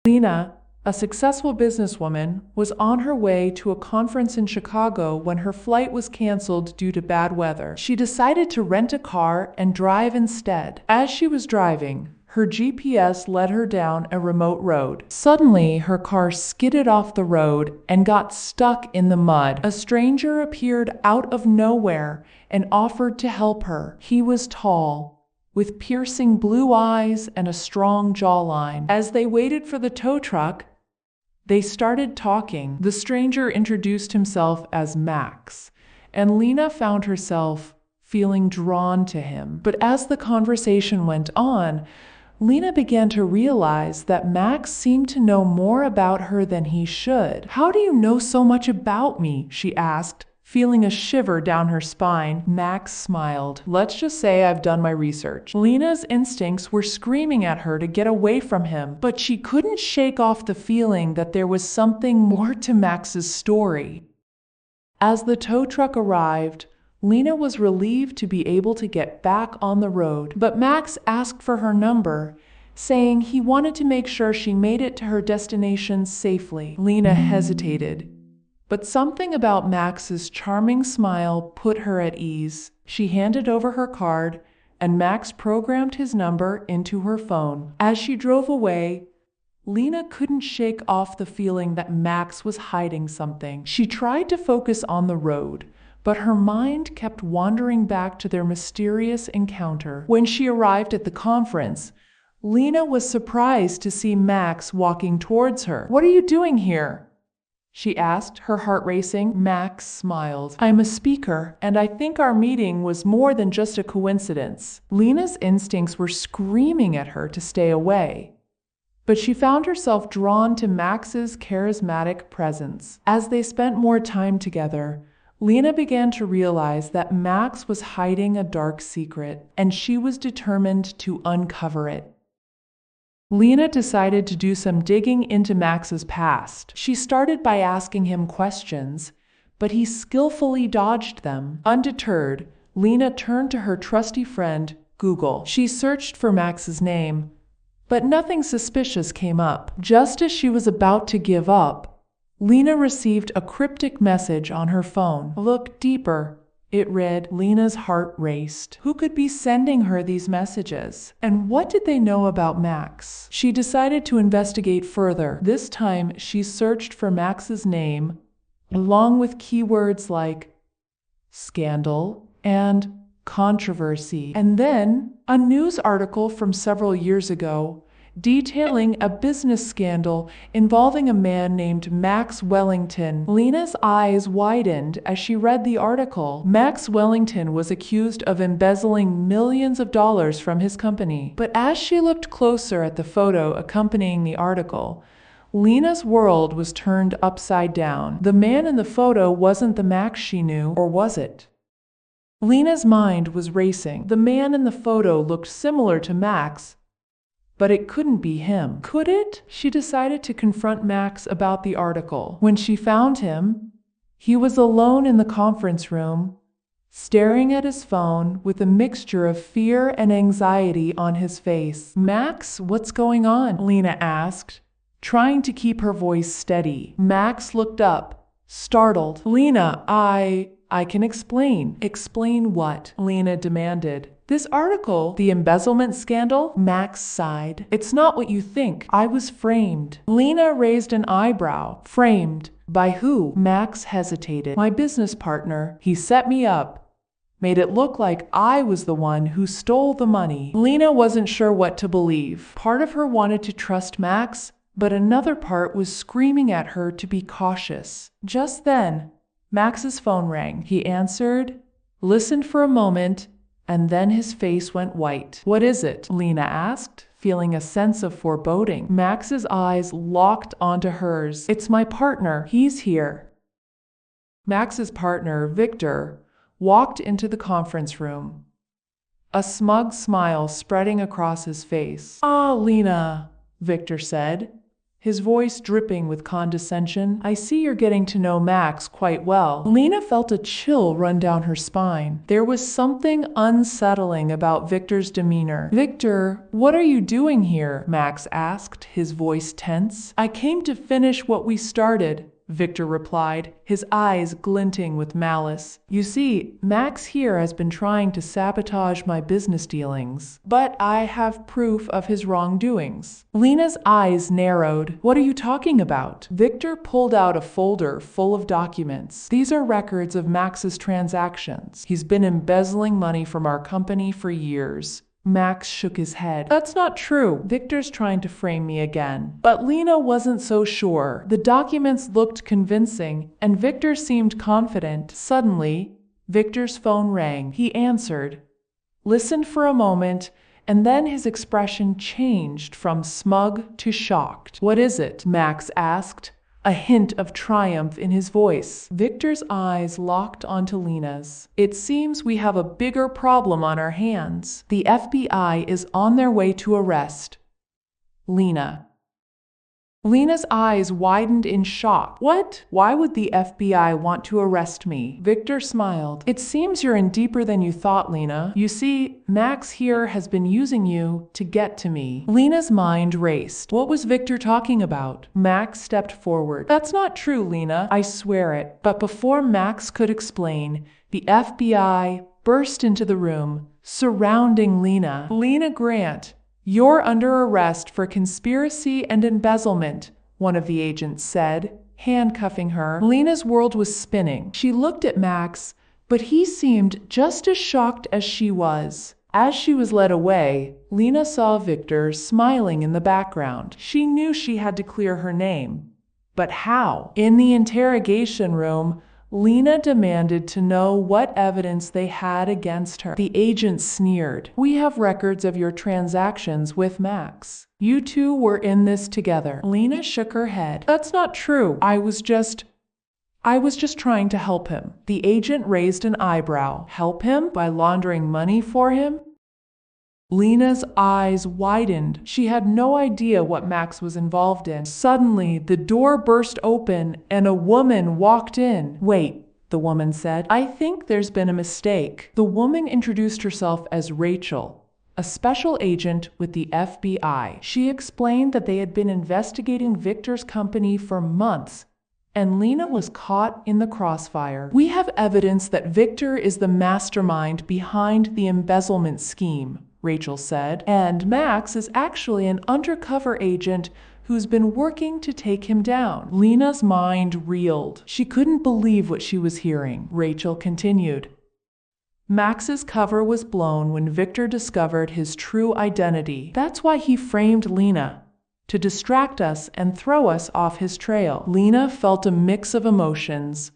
Lena, a successful businesswoman, was on her way to a conference in Chicago when her flight was canceled due to bad weather. She decided to rent a car and drive instead. As she was driving, her GPS led her down a remote road. Suddenly, her car skidded off the road and got stuck in the mud. A stranger appeared out of nowhere and offered to help her. He was tall, with piercing blue eyes and a strong jawline. As they waited for the tow truck, they started talking. The stranger introduced himself as Max, and Lena found herself feeling drawn to him. But as the conversation went on, Lena began to realize that Max seemed to know more about her than he should. "How do you know so much about me?" she asked, feeling a shiver down her spine. Max smiled. "Let's just say I've done my research." Lena's instincts were screaming at her to get away from him, but she couldn't shake off the feeling that there was something more to Max's story. As the tow truck arrived, Lena was relieved to be able to get back on the road, but Max asked for her number, saying he wanted to make sure she made it to her destination safely. Lena hesitated, but something about Max's charming smile put her at ease. She handed over her card, and Max programmed his number into her phone. As she drove away, Lena couldn't shake off the feeling that Max was hiding something. She tried to focus on the road, but her mind kept wandering back to their mysterious encounter. When she arrived at the conference, Lena was surprised to see Max walking towards her. "What are you doing here?" she asked, her heart racing. Max smiled. "I'm a speaker, and I think our meeting was more than just a coincidence." Lena's instincts were screaming at her to stay away, but she found herself drawn to Max's charismatic presence. As they spent more time together, Lena began to realize that Max was hiding a dark secret, and she was determined to uncover it. Lena decided to do some digging into Max's past. She started by asking him questions, but he skillfully dodged them. Undeterred, Lena turned to her trusty friend, Google. She searched for Max's name, but nothing suspicious came up. Just as she was about to give up, Lena received a cryptic message on her phone. "Look deeper," it read. Lena's heart raced. Who could be sending her these messages? And what did they know about Max? She decided to investigate further. This time, she searched for Max's name, along with keywords like scandal and controversy. And then, a news article from several years ago detailing a business scandal involving a man named Max Wellington. Lena's eyes widened as she read the article. Max Wellington was accused of embezzling millions of dollars from his company. But as she looked closer at the photo accompanying the article, Lena's world was turned upside down. The man in the photo wasn't the Max she knew, or was it? Lena's mind was racing. The man in the photo looked similar to Max, but it couldn't be him. Could it? She decided to confront Max about the article. When she found him, he was alone in the conference room, staring at his phone with a mixture of fear and anxiety on his face. "Max, what's going on?" Lena asked, trying to keep her voice steady. Max looked up, startled. "Lena, I can explain." "Explain what?" Lena demanded. "This article, the embezzlement scandal?" Max sighed. "It's not what you think. I was framed." Lena raised an eyebrow. "Framed? By who?" Max hesitated. "My business partner. He set me up, made it look like I was the one who stole the money." Lena wasn't sure what to believe. Part of her wanted to trust Max, but another part was screaming at her to be cautious. Just then, Max's phone rang. He answered, listened for a moment, and then his face went white. "What is it?" Lena asked, feeling a sense of foreboding. Max's eyes locked onto hers. "It's my partner. He's here." Max's partner, Victor, walked into the conference room, a smug smile spreading across his face. "Ah, Lena," Victor said, his voice dripping with condescension. I see you're getting to know Max quite well. Lena felt a chill run down her spine. There was something unsettling about Victor's demeanor. Victor, what are you doing here? Max asked, his voice tense. I came to finish what we started, Victor replied, his eyes glinting with malice. You see, Max here has been trying to sabotage my business dealings, but I have proof of his wrongdoings. Lena's eyes narrowed. What are you talking about? Victor pulled out a folder full of documents. These are records of Max's transactions. He's been embezzling money from our company for years. Max shook his head. That's not true. Victor's trying to frame me again. But Lena wasn't so sure. The documents looked convincing, and Victor seemed confident. Suddenly, Victor's phone rang. He answered, listened for a moment, and then his expression changed from smug to shocked. What is it? Max asked, a hint of triumph in his voice. Victor's eyes locked onto Lena's. It seems we have a bigger problem on our hands. The FBI is on their way to arrest Lena. Lena's eyes widened in shock. What? Why would the FBI want to arrest me? Victor smiled. It seems you're in deeper than you thought, Lena. You see, Max here has been using you to get to me. Lena's mind raced. What was Victor talking about? Max stepped forward. That's not true, Lena. I swear it. But before Max could explain, the FBI burst into the room, surrounding Lena. Lena Grant, you're under arrest for conspiracy and embezzlement, one of the agents said, handcuffing her. Lena's world was spinning. She looked at Max, but he seemed just as shocked as she was. As she was led away, Lena saw Victor smiling in the background. She knew she had to clear her name. But how? In the interrogation room, Lena demanded to know what evidence they had against her. The agent sneered. We have records of your transactions with Max. You two were in this together. Lena shook her head. That's not true. I was just trying to help him. The agent raised an eyebrow. Help him? By laundering money for him? Lena's eyes widened. She had no idea what Max was involved in. Suddenly, the door burst open and a woman walked in. Wait, the woman said. I think there's been a mistake. The woman introduced herself as Rachel, a special agent with the FBI. She explained that they had been investigating Victor's company for months, and Lena was caught in the crossfire. We have evidence that Victor is the mastermind behind the embezzlement scheme, Rachel said, and Max is actually an undercover agent who's been working to take him down. Lena's mind reeled. She couldn't believe what she was hearing. Rachel continued. Max's cover was blown when Victor discovered his true identity. That's why he framed Lena, to distract us and throw us off his trail. Lena felt a mix of emotions: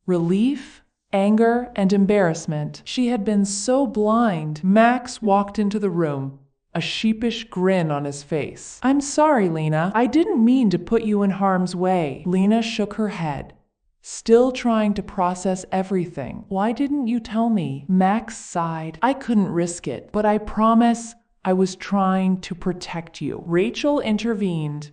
relief, anger, and embarrassment. She had been so blind. Max walked into the room, a sheepish grin on his face. I'm sorry, Lena. I didn't mean to put you in harm's way. Lena shook her head, still trying to process everything. Why didn't you tell me? Max sighed. I couldn't risk it, but I promise I was trying to protect you. Rachel intervened.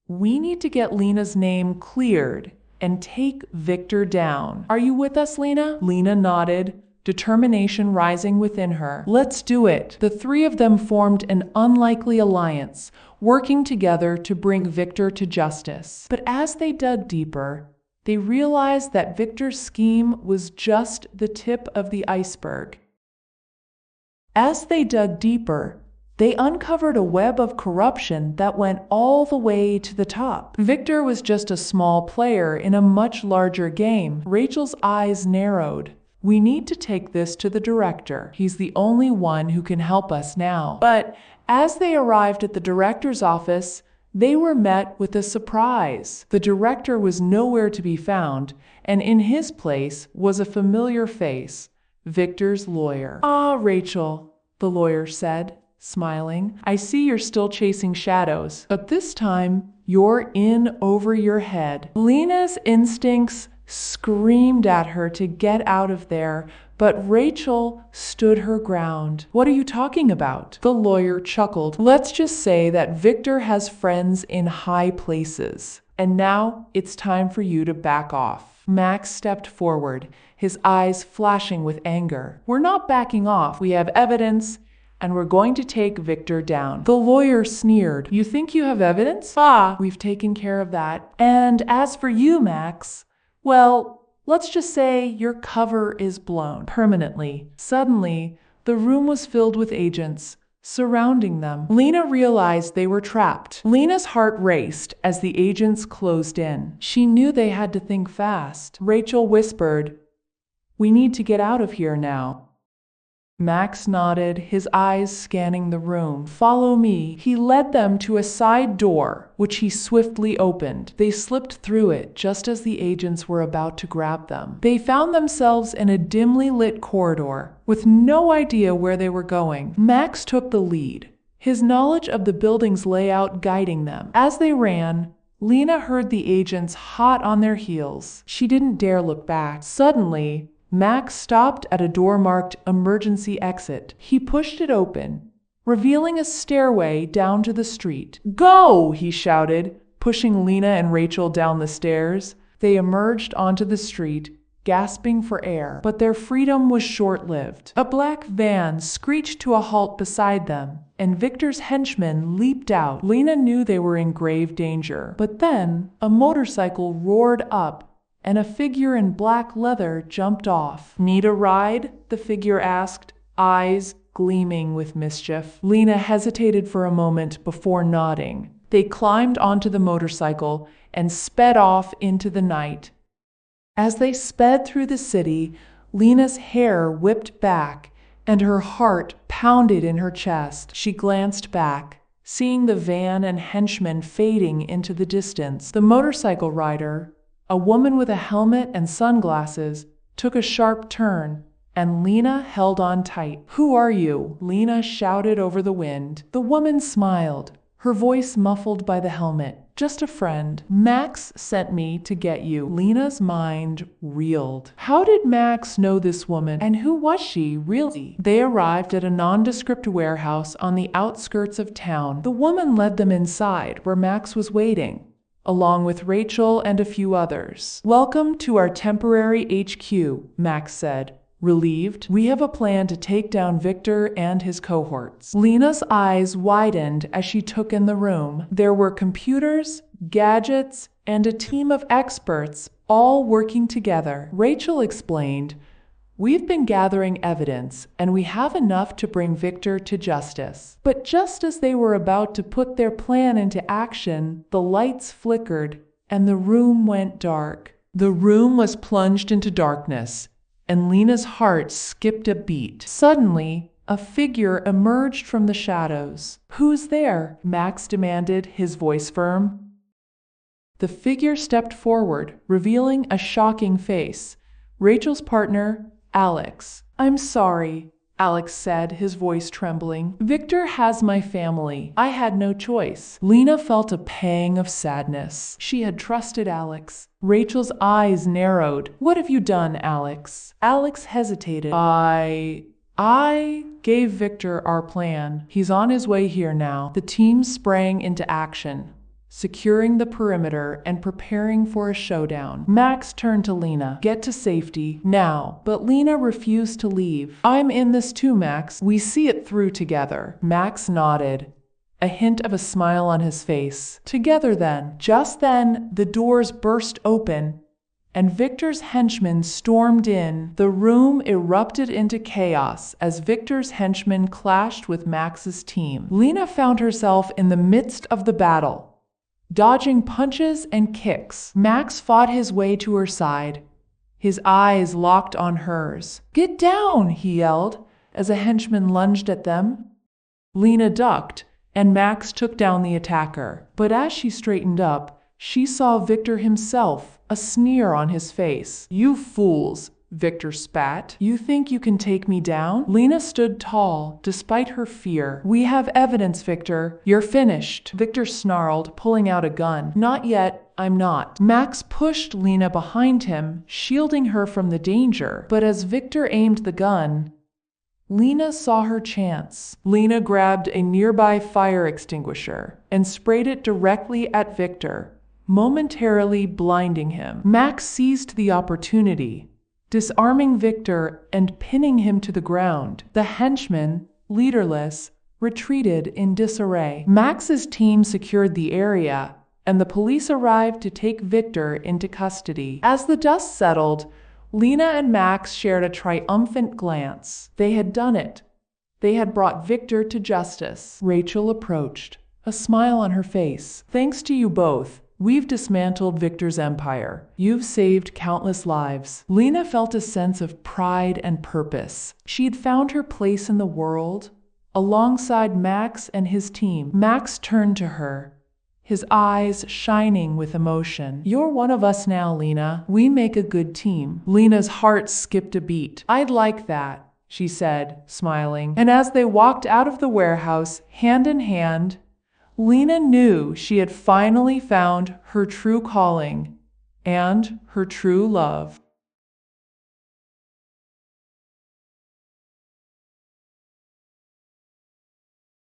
We need to get Lena's name cleared and take Victor down. Are you with us, Lena? Lena nodded, determination rising within her. Let's do it. The three of them formed an unlikely alliance, working together to bring Victor to justice. But as they dug deeper, they realized that Victor's scheme was just the tip of the iceberg. As they dug deeper, they uncovered a web of corruption that went all the way to the top. Victor was just a small player in a much larger game. Rachel's eyes narrowed. We need to take this to the director. He's the only one who can help us now. But as they arrived at the director's office, they were met with a surprise. The director was nowhere to be found, and in his place was a familiar face, Victor's lawyer. Ah, Rachel, the lawyer said, smiling. I see you're still chasing shadows, but this time you're in over your head. Lena's instincts screamed at her to get out of there, but Rachel stood her ground. "What are you talking about?" The lawyer chuckled. "Let's just say that Victor has friends in high places. And now it's time for you to back off." Max stepped forward, his eyes flashing with anger. "We're not backing off. We have evidence, and we're going to take Victor down." The lawyer sneered. "You think you have evidence? Ah, we've taken care of that. And as for you, Max, well, let's just say your cover is blown permanently." Suddenly, the room was filled with agents surrounding them. Lena realized they were trapped. Lena's heart raced as the agents closed in. She knew they had to think fast. Rachel whispered, "We need to get out of here now." Max nodded, his eyes scanning the room. "Follow me." He led them to a side door, which he swiftly opened. They slipped through it just as the agents were about to grab them. They found themselves in a dimly lit corridor, with no idea where they were going. Max took the lead, his knowledge of the building's layout guiding them. As they ran, Lena heard the agents hot on their heels. She didn't dare look back. Suddenly, Max stopped at a door marked "Emergency Exit." He pushed it open, revealing a stairway down to the street. "Go!" he shouted, pushing Lena and Rachel down the stairs. They emerged onto the street, gasping for air. But their freedom was short-lived. A black van screeched to a halt beside them, and Victor's henchmen leaped out. Lena knew they were in grave danger. But then, a motorcycle roared up, and a figure in black leather jumped off. "Need a ride?" the figure asked, eyes gleaming with mischief. Lena hesitated for a moment before nodding. They climbed onto the motorcycle and sped off into the night. As they sped through the city, Lena's hair whipped back and her heart pounded in her chest. She glanced back, seeing the van and henchmen fading into the distance. The motorcycle rider, a woman with a helmet and sunglasses, took a sharp turn, and Lena held on tight. "Who are you?" Lena shouted over the wind. The woman smiled, her voice muffled by the helmet. "Just a friend. Max sent me to get you." Lena's mind reeled. How did Max know this woman, and who was she, really? They arrived at a nondescript warehouse on the outskirts of town. The woman led them inside, where Max was waiting, along with Rachel and a few others. "Welcome to our temporary HQ," Max said, relieved. "We have a plan to take down Victor and his cohorts." Lena's eyes widened as she took in the room. There were computers, gadgets, and a team of experts all working together. Rachel explained, "We've been gathering evidence, and we have enough to bring Victor to justice." But just as they were about to put their plan into action, the lights flickered, and the room went dark. The room was plunged into darkness, and Lena's heart skipped a beat. Suddenly, a figure emerged from the shadows. "Who's there?" Max demanded, his voice firm. The figure stepped forward, revealing a shocking face. Rachel's partner, Alex. "I'm sorry," Alex said, his voice trembling. "Victor has my family. I had no choice." Lena felt a pang of sadness. She had trusted Alex. Rachel's eyes narrowed. "What have you done, Alex?" Alex hesitated. I gave Victor our plan. He's on his way here now." The team sprang into action, securing the perimeter and preparing for a showdown. Max turned to Lena. "Get to safety, now." But Lena refused to leave. "I'm in this too, Max. We see it through together." Max nodded, a hint of a smile on his face. "Together then." Just then, the doors burst open, and Victor's henchmen stormed in. The room erupted into chaos as Victor's henchmen clashed with Max's team. Lena found herself in the midst of the battle, dodging punches and kicks. Max fought his way to her side, his eyes locked on hers. "Get down!" he yelled as a henchman lunged at them. Lena ducked, and Max took down the attacker. But as she straightened up, she saw Victor himself, a sneer on his face. "You fools," Victor spat. "You think you can take me down?" Lena stood tall, despite her fear. "We have evidence, Victor. You're finished," Victor snarled, pulling out a gun. "Not yet," I'm not. Max pushed Lena behind him, shielding her from the danger. But as Victor aimed the gun, Lena saw her chance. Lena grabbed a nearby fire extinguisher and sprayed it directly at Victor, momentarily blinding him. Max seized the opportunity, disarming Victor and pinning him to the ground. The henchman, leaderless, retreated in disarray. Max's team secured the area, and the police arrived to take Victor into custody. As the dust settled, Lena and Max shared a triumphant glance. They had done it. They had brought Victor to justice. Rachel approached, a smile on her face. Thanks to you both, we've dismantled Victor's empire. You've saved countless lives. Lena felt a sense of pride and purpose. She had found her place in the world, alongside Max and his team. Max turned to her, his eyes shining with emotion. You're one of us now, Lena. We make a good team. Lena's heart skipped a beat. I'd like that, she said, smiling. And as they walked out of the warehouse, hand in hand, Lena knew she had finally found her true calling and her true love.